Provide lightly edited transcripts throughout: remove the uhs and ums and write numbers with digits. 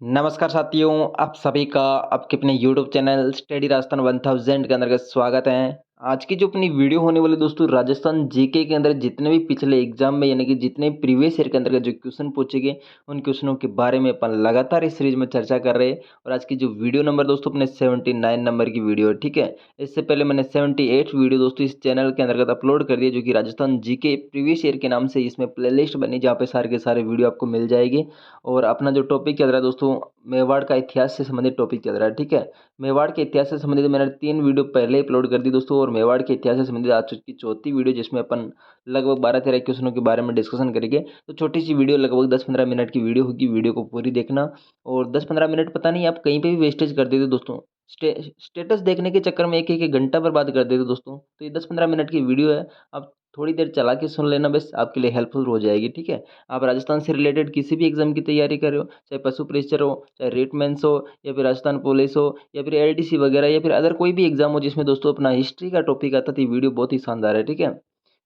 नमस्कार साथियों, आप सभी का आपके अपने यूट्यूब चैनल स्टडी राजस्थान 1000 के अंतर्गत स्वागत है। आज की जो अपनी वीडियो होने वाली दोस्तों राजस्थान जीके के अंदर जितने भी पिछले एग्जाम में यानी कि जितने प्रीवियस ईयर के अंतर्गत जो क्वेश्चन पूछे गए उन क्वेश्चनों के बारे में अपन लगातार इस सीरीज में चर्चा कर रहे हैं। और आज की जो वीडियो नंबर दोस्तों अपने 79 नंबर की वीडियो है, ठीक है। इससे पहले मैंने 78 वीडियो दोस्तों इस चैनल के अंतर्गत अपलोड कर दिए जो कि राजस्थान जीके प्रीवियस ईयर के नाम से इसमें प्लेलिस्ट बनी जहाँ पे सारे के सारे वीडियो आपको मिल जाएगी। और अपना जो टॉपिक चल रहा है दोस्तों मेवाड़ का इतिहास से संबंधित टॉपिक चल रहा है, ठीक है। मेवाड़ के इतिहास से संबंधित मैंने 3 वीडियो पहले ही अपलोड कर दी दोस्तों। और मेवाड़ के इतिहास से संबंधित आज की चौथी वीडियो जिसमें अपन लगभग 12-13 क्वेश्चनों के बारे में डिस्कशन करेंगे। तो छोटी सी वीडियो लगभग 10-15 मिनट की वीडियो होगी, वीडियो को पूरी देखना। और 10-15 मिनट पता नहीं आप कहीं पे भी वेस्टेज कर देते दोस्तों, स्टेटस देखने के चक्कर में एक एक घंटा बर्बाद कर देते दोस्तों। तो ये 10-15 मिनट की वीडियो है, आप थोड़ी देर चला के सुन लेना, बस आपके लिए हेल्पफुल हो जाएगी, ठीक है। आप राजस्थान से रिलेटेड किसी भी एग्जाम की तैयारी कर रहे हो, चाहे पशु प्रेशर हो, चाहे रेटमेंस हो, या फिर राजस्थान पुलिस हो, या फिर एलडीसी वगैरह, या फिर अदर कोई भी एग्जाम हो जिसमें दोस्तों अपना हिस्ट्री का टॉपिक आता है, तो ये वीडियो बहुत ही शानदार है, ठीक है।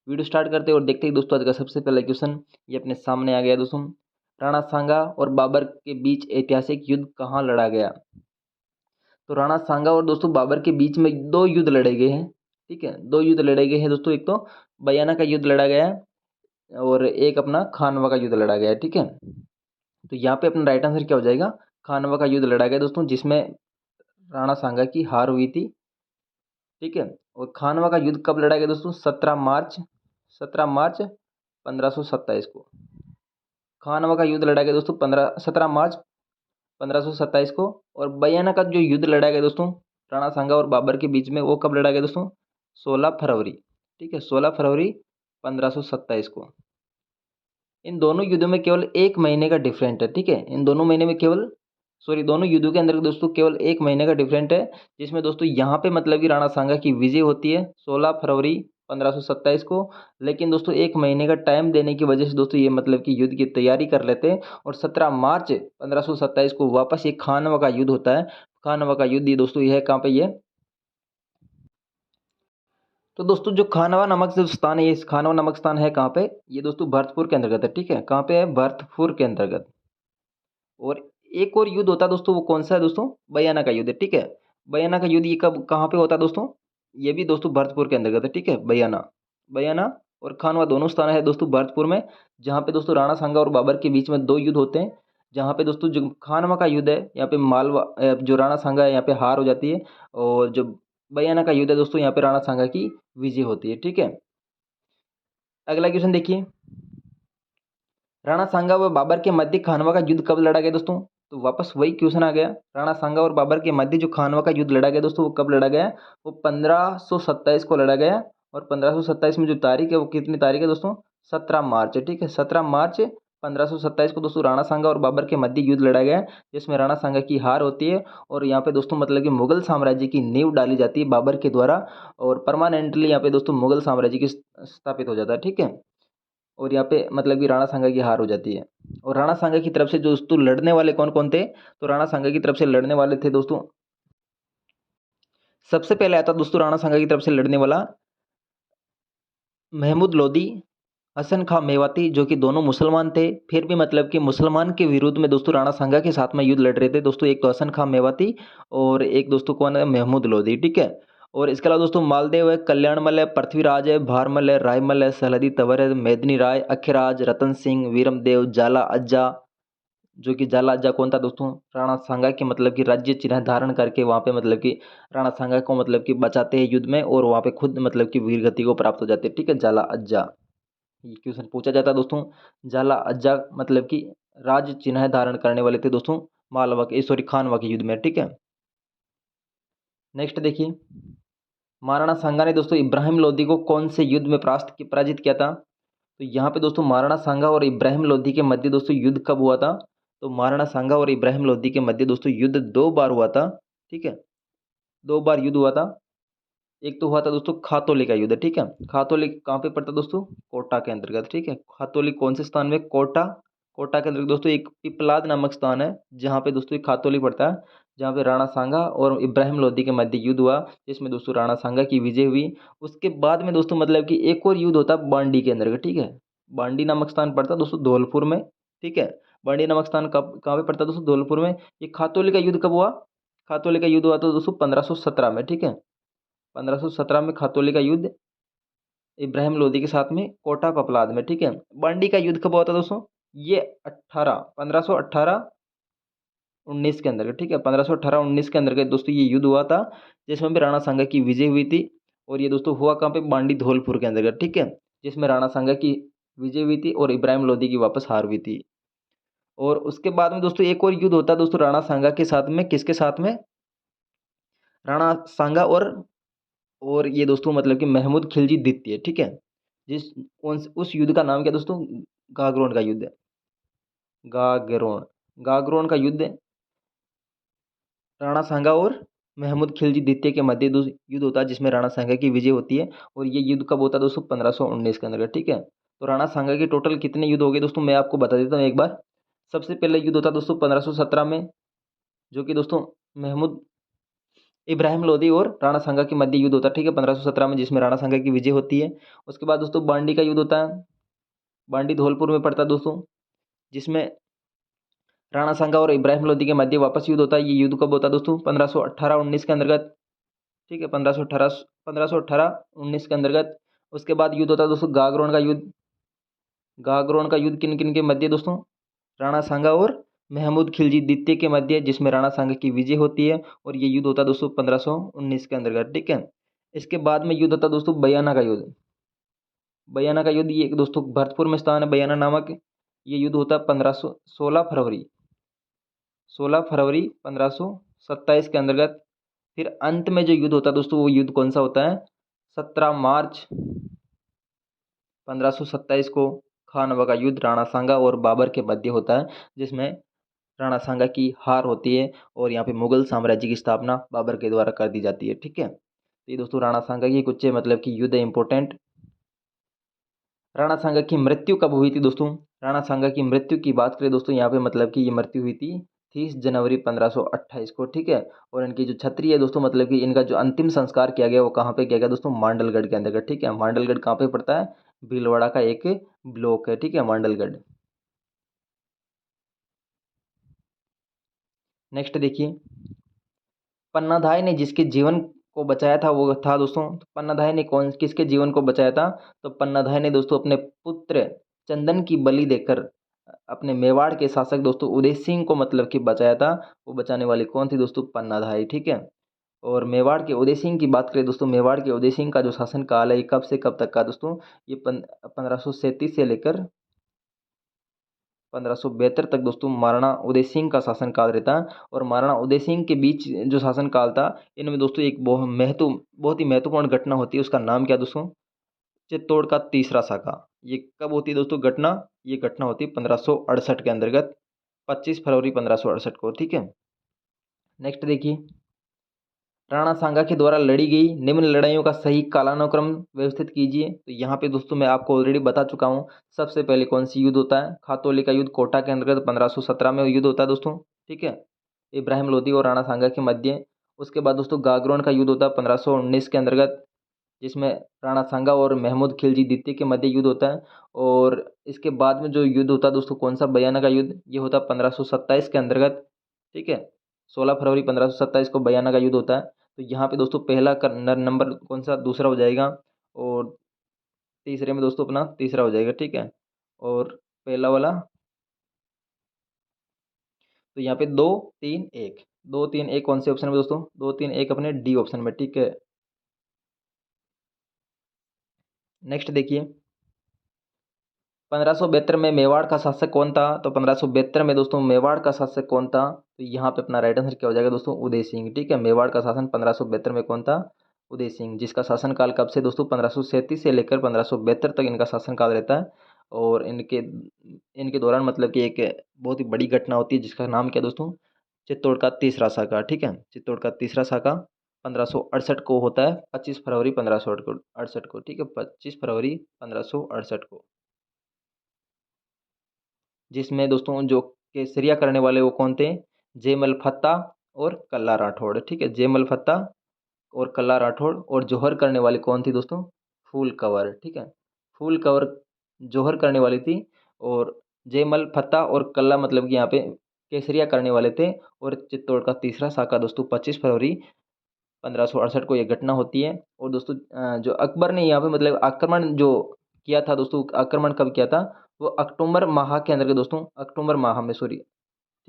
वीडियो स्टार्ट करते हैं और देखते हैं दोस्तों आज का सबसे पहला क्वेश्चन ये अपने सामने आ गया दोस्तों। राणा सांगा और बाबर के बीच ऐतिहासिक युद्ध कहाँ लड़ा गया? तो राणा सांगा और दोस्तों बाबर के बीच में 2 युद्ध लड़े गए हैं, ठीक है। 2 युद्ध लड़े गए हैं दोस्तों, एक तो बयाना का युद्ध लड़ा गया है और एक अपना खानवा का युद्ध लड़ा गया है, ठीक है। तो यहाँ पे अपना राइट आंसर क्या हो जाएगा? खानवा का युद्ध लड़ा गया दोस्तों, जिसमें राणा सांगा की हार हुई थी, ठीक है। और खानवा का युद्ध कब लड़ा गया दोस्तों? 17 मार्च 1527 को खानवा का युद्ध लड़ा गया दोस्तों, 17 मार्च 1527 को। और बयाना का जो युद्ध लड़ा गया दोस्तों राणा सांगा और बाबर के बीच में, वो कब लड़ा गया दोस्तों? 16 फरवरी, ठीक है, 16 फरवरी 1527 को। इन दोनों युद्धों में केवल 1 महीने का डिफरेंट है, ठीक है। इन दोनों महीने में केवल दोनों युद्धों के अंदर दोस्तों केवल 1 महीने का डिफरेंट है, जिसमें दोस्तों यहाँ पे मतलब कि राणा सांगा की विजय होती है 16 फरवरी 1527 को। लेकिन दोस्तों 1 महीने का टाइम देने की वजह से दोस्तों ये मतलब कि युद्ध की तैयारी कर लेते हैं और 17 मार्च 1527 को वापस ये खानवा का युद्ध होता है। खानवा का युद्ध ये दोस्तों ये है कहाँ पे? ये तो दोस्तों जो खानवा नामक जो स्थान है, ये खानवा नामक स्थान है कहाँ पे? ये दोस्तों भरतपुर के अंतर्गत है, ठीक है। कहाँ पे है? भरतपुर के अंतर्गत। और एक और युद्ध होता है दोस्तों, वो कौन सा है दोस्तों? बयाना का युद्ध है, ठीक है। बयाना का युद्ध ये कब कहाँ पे होता है दोस्तों? ये भी दोस्तों भरतपुर के अंतर्गत है, ठीक है। बयाना बयाना और खानवा दोनों स्थान है दोस्तों भरतपुर में, जहाँ पे दोस्तों राणा सांगा और बाबर के बीच में 2 युद्ध होते हैं। जहाँ पे दोस्तों जो खानवा का युद्ध है यहाँ पे मालवा जो राणा सांगा है यहाँ पे हार हो जाती है। और जो बयाना का युद्ध है दोस्तों यहाँ पे राणा सांगा की विजय होती है, ठीक है। अगला क्वेश्चन देखिए, राणा सांगा व बाबर के मध्य खानवा का युद्ध कब लड़ा गया दोस्तों? तो वापस वही क्वेश्चन आ गया, राणा सांगा और बाबर के मध्य जो खानवा का युद्ध लड़ा गया दोस्तों वो कब लड़ा गया? वो 1527 को लड़ा गया। और 1527 में जो तारीख है वो कितनी तारीख है दोस्तों? 17 मार्च है, ठीक है। 17 मार्च 1527 को दोस्तों राणा सांगा और बाबर के मध्य युद्ध लड़ा गया, जिसमें राणा सांगा की हार होती है। और यहाँ पे दोस्तों मतलब कि मुगल साम्राज्य की नींव डाली जाती है बाबर के द्वारा, और परमानेंटली यहाँ पे दोस्तों मुगल साम्राज्य की स्थापित हो जाता है, ठीक है। और यहाँ पे मतलब कि राणा सांगा की हार हो जाती है। और राणा सांगा की तरफ से जो दोस्तों लड़ने वाले कौन कौन थे? तो राणा सांगा की तरफ से लड़ने वाले थे दोस्तों, सबसे पहले आता दोस्तों राणा सांगा की तरफ से लड़ने वाला महमूद लोदी, हसन खां मेवाती, जो कि दोनों मुसलमान थे। फिर भी मतलब कि मुसलमान के विरुद्ध में दोस्तों राणा सांगा के साथ में युद्ध लड़ रहे थे दोस्तों, एक तो हसन खां मेवाती और एक दोस्तों कौन है? महमूद लोदी, ठीक है। और इसके अलावा दोस्तों मालदेव है, कल्याणमल है, पृथ्वीराज है, भारमल है, रायमल है, सलहदी तंवर है, मेदनी राय, अखिराज, रतन सिंह, वीरमदेव, जाला अज्जा। जो कि जाला अज्जा कौन था दोस्तों? राणा सांगा के मतलब कि राज्य चिन्ह धारण करके वहाँ पे मतलब कि राणा सांगा को मतलब कि बचाते हैं युद्ध में, और वहाँ पे खुद मतलब कि वीर गति को प्राप्त हो जाते हैं, ठीक है। जाला अज्जा ये क्वेश्चन पूछा जाता है दोस्तों। जाला अज्जा मतलब कि राज चिन्ह धारण करने वाले थे दोस्तों मालवा के सॉरी खानवा के युद्ध में, ठीक है। नेक्स्ट देखिए, महाराणा सांगा ने दोस्तों इब्राहिम लोदी को कौन से युद्ध में पराजित किया था? तो यहाँ पे दोस्तों महाराणा सांगा और इब्राहिम लोदी के मध्य दोस्तों युद्ध कब हुआ था? तो महाराणा सांगा और इब्राहिम लोदी के मध्य दोस्तों युद्ध 2 बार हुआ था, ठीक है। 2 बार युद्ध हुआ था। एक तो हुआ था दोस्तों खातौली का युद्ध, ठीक है। खातौली कहाँ पे पड़ता दोस्तों? कोटा के अंतर्गत, ठीक है। खातौली कौन से स्थान में? कोटा। कोटा के अंतर्गत दोस्तों एक पिपलाद नामक स्थान है जहाँ पे दोस्तों एक खातौली पड़ता है, जहाँ पे राणा सांगा और इब्राहिम लोदी के मध्य युद्ध हुआ, जिसमें दोस्तों राणा सांगा की विजय हुई। उसके बाद में दोस्तों मतलब कि एक और युद्ध होता है बांडी के अंतर्गत, ठीक है। बांडी नामक स्थान पड़ता है दोस्तों धौलपुर में, ठीक है। बांडी नामक स्थान कब कहाँ पे पड़ता है दोस्तों? धौलपुर में। ये खातौली का युद्ध कब हुआ? खातौली का युद्ध हुआ था दोस्तों 1517 में, ठीक है। 1517 में खातौली का युद्ध इब्राहिम लोदी के साथ में कोटा पपलाद में, ठीक है। बांडी का युद्ध कब हुआ था दोस्तों? ये 1518 19 के अंदर, ठीक है। 1518 19 के अंदर दोस्तों ये युद्ध हुआ था, जिसमें भी राणा सांगा की विजय हुई थी। और ये दोस्तों हुआ कहाँ पे? बांडी धौलपुर के अंदर, ठीक है। जिसमें राणा सांगा की विजय हुई थी और इब्राहिम लोदी की वापस हार हुई थी। और उसके बाद में दोस्तों एक और युद्ध होता है दोस्तों राणा सांगा के साथ में, किसके साथ में? राणा सांगा और ये दोस्तों मतलब कि महमूद खिलजी द्वितीय, ठीक है। उस युद्ध का नाम क्या दोस्तों? गागरोन का युद्ध। गागरोन गागरोन का युद्ध राणा सांगा और महमूद खिलजी द्वितीय के मध्य युद्ध होता है, जिसमें राणा सांगा की विजय होती है। और ये युद्ध कब होता है दोस्तों? 1519 के अंदर, ठीक है। तो राणा सांगा के टोटल कितने युद्ध हो गए दोस्तों? मैं आपको बता देता हूँ एक बार। सबसे पहले युद्ध होता है दोस्तों 1517 में, जो कि दोस्तों महमूद इब्राहिम लोदी और राणा सांगा के मध्य युद्ध होता है, ठीक है, 1517 में, जिसमें राणा सांगा की विजय होती है। उसके बाद दोस्तों बांडी का युद्ध होता है। बांडी धौलपुर में पड़ता है दोस्तों, जिसमें राणा सांगा और इब्राहिम लोदी के मध्य वापस युद्ध होता है। ये युद्ध कब होता है दोस्तों? 1518-19 के अंतर्गत, ठीक है। 1518 19 के अंतर्गत। उसके बाद युद्ध होता है दोस्तों गागरोन का युद्ध। गागरोन का युद्ध किन किन के मध्य दोस्तों? राणा सांगा और महमूद खिलजी द्वितीय के मध्य, जिसमें राणा सांगा की विजय होती है। और ये युद्ध होता है दोस्तों 1519 के अंतर्गत, ठीक है। इसके बाद में युद्ध होता है दोस्तों बयाना का युद्ध। बयाना का युद्ध ये दोस्तों भरतपुर में स्थान है बयाना नामक। ये युद्ध होता है 16 फरवरी 1527 के अंतर्गत। फिर अंत में जो युद्ध होता है दोस्तों, वो युद्ध कौन सा होता है? 17 मार्च 1527 को खानवा का युद्ध राणा सांगा और बाबर के मध्य होता है, जिसमें राणा सांगा की हार होती है और यहाँ पे मुगल साम्राज्य की स्थापना बाबर के द्वारा कर दी जाती है, ठीक है। तो ये दोस्तों राणा सांगा की कुछ मतलब कि युद्ध इंपॉर्टेंट। राणा सांगा की मृत्यु कब हुई थी दोस्तों? राणा सांगा की मृत्यु की बात करें दोस्तों, यहाँ पे मतलब कि ये मृत्यु हुई थी 30 जनवरी 1528 को, ठीक है। और इनकी जो छत्री है दोस्तों, मतलब कि इनका जो अंतिम संस्कार किया गया वो कहाँ पे किया गया दोस्तों? मांडलगढ़ के अंदर, ठीक है। मांडलगढ़ कहाँ पे पड़ता है? भीलवाड़ा का एक ब्लॉक है, ठीक है, मांडलगढ़। नेक्स्ट देखिए, पन्नाधाय ने जिसके जीवन को बचाया था वो था दोस्तों, पन्नाधाय ने कौन किसके जीवन को बचाया था? तो पन्नाधाय ने दोस्तों अपने पुत्र चंदन की बलि देकर अपने मेवाड़ के शासक दोस्तों उदय सिंह को मतलब कि बचाया था। वो बचाने वाले कौन थी दोस्तों? पन्नाधाय, ठीक है। और मेवाड़ के उदय सिंह की बात करें दोस्तों, मेवाड़ के उदय सिंह का जो शासन काल है ये कब से कब तक का दोस्तों? ये 1537 से लेकर 1572 तक दोस्तों महाराणा उदय सिंह का शासनकाल रहता है। और महाराणा उदय सिंह के बीच जो शासनकाल था, इनमें दोस्तों एक बहुत ही महत्वपूर्ण घटना होती है, उसका नाम क्या दोस्तों? चित्तौड़ का तीसरा साका। ये कब होती है दोस्तों घटना? ये घटना होती है 1568 के अंतर्गत, 25 फरवरी 1568 को, ठीक है। नेक्स्ट देखिए, राणा सांगा के द्वारा लड़ी गई निम्न लड़ाइयों का सही कालानुक्रम व्यवस्थित कीजिए। तो यहाँ पे दोस्तों मैं आपको ऑलरेडी बता चुका हूँ। सबसे पहले कौन सी युद्ध होता है? खातौली का युद्ध कोटा के अंतर्गत 1517 में युद्ध होता है दोस्तों, ठीक है, इब्राहिम लोदी और राणा सांगा के मध्य। उसके बाद दोस्तों गागरोन का युद्ध होता है 1519 के अंतर्गत, जिसमें राणा सांगा और महमूद खिलजी द्वितीय के मध्य युद्ध होता है। और इसके बाद में जो युद्ध होता है दोस्तों कौन सा? बयाना का युद्ध। ये होता है 1527 के अंतर्गत, ठीक है। 16 फरवरी 1527 को बयाना का युद्ध होता है। तो यहाँ पे दोस्तों पहला नंबर कौन सा? दूसरा हो जाएगा। और तीसरे में दोस्तों अपना तीसरा हो जाएगा, ठीक है। और पहला वाला, तो यहाँ पे 2 3 1, 2 3 1 कौन से ऑप्शन में दोस्तों? 2 3 1 अपने डी ऑप्शन में, ठीक है। नेक्स्ट देखिए, 1572 में मेवाड़ का शासक कौन था? तो 1572 में दोस्तों मेवाड़ का शासक कौन था? तो यहाँ पे अपना राइट आंसर क्या हो जाएगा दोस्तों? उदय सिंह, ठीक है। मेवाड़ का शासन 1572 में कौन था? उदय सिंह, जिसका शासनकाल कब से दोस्तों? 1537 से लेकर 1572 तक इनका शासनकाल रहता है। और इनके इनके दौरान मतलब कि एक बहुत ही बड़ी घटना होती है, जिसका नाम क्या दोस्तों? चित्तौड़ का तीसरा साका, ठीक है। चित्तौड़ का तीसरा साका 1568 को होता है, 25 फरवरी 1568 को, ठीक है, 25 फरवरी 1568 को। जिसमें दोस्तों जो केसरिया करने वाले वो कौन थे? जयमल फत्ता और कल्ला राठौड़, ठीक है। जयमल फत्ता और कल्ला राठौड़। और जोहर करने वाली कौन थी दोस्तों? फूल कंवर, ठीक है। फूल कंवर जोहर करने वाली थी। और जयमल फत्ता और कल्ला मतलब कि यहाँ पे केसरिया करने वाले थे। और चित्तौड़ का तीसरा साका दोस्तों 25 फरवरी 1568 को ये घटना होती है। और दोस्तों जो अकबर ने यहाँ पे मतलब आक्रमण जो किया था दोस्तों, आक्रमण कब किया था, वो अक्टूबर माह के अंदर के दोस्तों, अक्टूबर माह में सॉरी,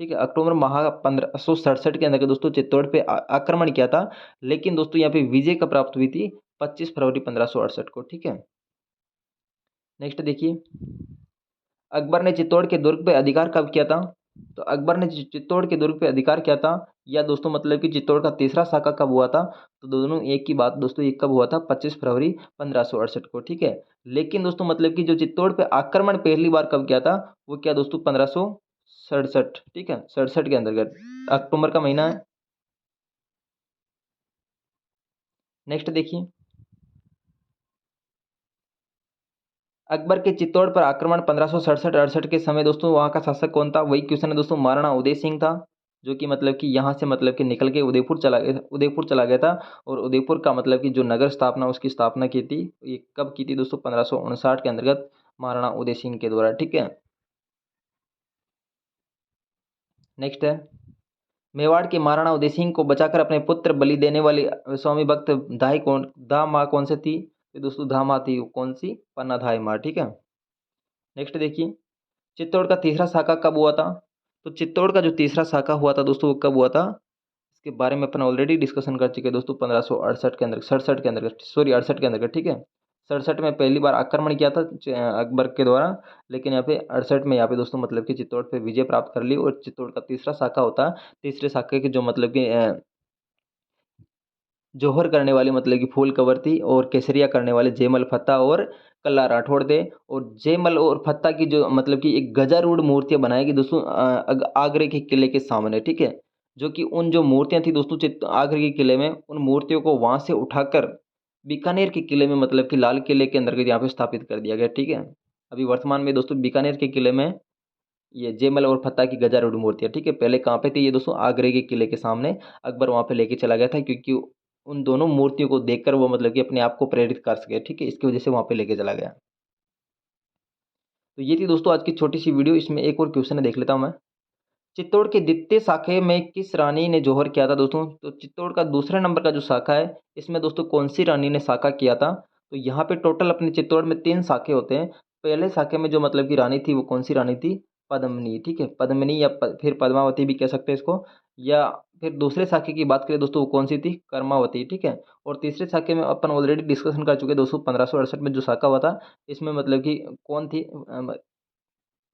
ठीक है, अक्टूबर माह 1567 के अंदर के दोस्तों चित्तौड़ पे आक्रमण किया था। लेकिन दोस्तों यहाँ पे विजय कब प्राप्त हुई थी, 25 फरवरी 1568 को, ठीक है। नेक्स्ट देखिए, अकबर ने चित्तौड़ के दुर्ग पे अधिकार कब किया था, तो अकबर ने चित्तौड़ के दुर्ग पे अधिकार किया था, या दोस्तों मतलब कि चित्तौड़ का तीसरा साका कब हुआ था, तो दोनों एक की बात दोस्तों, ये कब हुआ था, 25 फरवरी 1568 को, ठीक है। लेकिन दोस्तों मतलब कि जो चित्तौड़ पे आक्रमण पहली बार कब किया था, वो क्या दोस्तों, 1567, ठीक है, 67 के अंतर्गत, अक्टूबर का महीना है। नेक्स्ट देखिए, अकबर के चित्तौड़ पर आक्रमण 1567-68 के समय दोस्तों वहाँ का शासक कौन था, वही क्वेश्चन है दोस्तों, महाराणा उदय सिंह था, जो कि मतलब कि यहाँ से मतलब कि निकल के उदयपुर चला गया था। और उदयपुर का मतलब कि जो नगर स्थापना, उसकी स्थापना की थी, ये कब की थी दोस्तों, 1559 के अंतर्गत महाराणा उदय सिंह के द्वारा, ठीक है। नेक्स्ट है, मेवाड़ के महाराणा उदय सिंह को बचाकर अपने पुत्र बलि देने वाली स्वामी भक्त दा माँ कौन से थी, तो दोस्तों धा माँ थी, कौन सी, पन्नाधाय माँ, ठीक है। नेक्स्ट देखिए, चित्तौड़ का तीसरा साका कब हुआ था, तो चित्तौड़ का जो तीसरा साका हुआ था दोस्तों, वो कब हुआ था, इसके बारे में अपन ऑलरेडी डिस्कशन कर चुके हैं दोस्तों, 1568 के अंदर, 67 के अंदर, सॉरी 68 के अंदर, ठीक है। 67 में पहली बार आक्रमण किया था अकबर के द्वारा। लेकिन यहाँ पे 68 में यहाँ पे दोस्तों मतलब कि चित्तौड़ पे विजय प्राप्त कर ली। और चित्तौड़ का तीसरा शाखा होता है, तीसरे शाखे के जो मतलब कि जौहर करने वाली मतलब कि फूल कंवर थी, और केसरिया करने वाले जयमल फत्ता और कल्ला राठौड़ थे। और जयमल और फत्ता की जो मतलब कि एक गजारूढ़ मूर्तियां बनाई गई दोस्तों आगरे के किले के सामने, ठीक है। जो कि उन जो मूर्तियां थी दोस्तों आगरे के किले में, उन मूर्तियों को वहां से उठाकर बीकानेर के किले में मतलब कि लाल किले के अंदर यहाँ पे स्थापित कर दिया गया, ठीक है। अभी वर्तमान में दोस्तों बीकानेर के किले में ये जयमल और फत्ता की गजारूढ़ मूर्तियां, ठीक है। पहले कहाँ पे थी ये दोस्तों, आगरे के किले के सामने। अकबर वहां पे लेके चला गया था, क्योंकि उन दोनों मूर्तियों को देखकर वो मतलब कि अपने आप को प्रेरित कर सके, ठीक है, इसकी वजह से वहां पे लेके चला गया। तो ये थी दोस्तों आज की छोटी सी वीडियो। इसमें एक और क्वेश्चन है, देख लेता हूं मैं। चित्तौड़ के द्वितीय शाखे में किस रानी ने जौहर किया था दोस्तों, तो चित्तौड़ का दूसरे नंबर का जो शाखा है, इसमें दोस्तों कौन सी रानी ने शाखा किया था, तो यहाँ पे टोटल अपने चित्तौड़ में 3 शाखे होते हैं। पहले शाखे में जो मतलब की रानी थी, वो कौन सी रानी थी, पद्मिनी, ठीक है, पद्मिनी, या फिर पद्मावती भी कह सकते हैं इसको। या फिर दूसरे शाखे की बात करें दोस्तों, वो कौन सी थी, कर्मावती, ठीक है। और तीसरे शाखे में अपन ऑलरेडी डिस्कशन कर चुके हैं दोस्तों, 1568 में जो शाखा हुआ था, इसमें मतलब कि कौन थी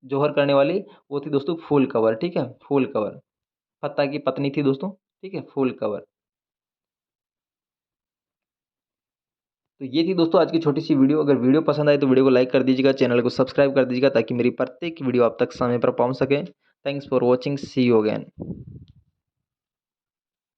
जौहर करने वाली, वो थी दोस्तों फूल कंवर, ठीक है, फूल कंवर, फत्ता की पत्नी थी दोस्तों, ठीक है, फूल कंवर। तो ये थी दोस्तों आज की छोटी सी वीडियो। अगर वीडियो पसंद आए तो वीडियो को लाइक कर दीजिएगा, चैनल को सब्सक्राइब कर दीजिएगा, ताकि मेरी प्रत्येक वीडियो आप तक समय पर पहुंच सके। Thanks for watching, see you again.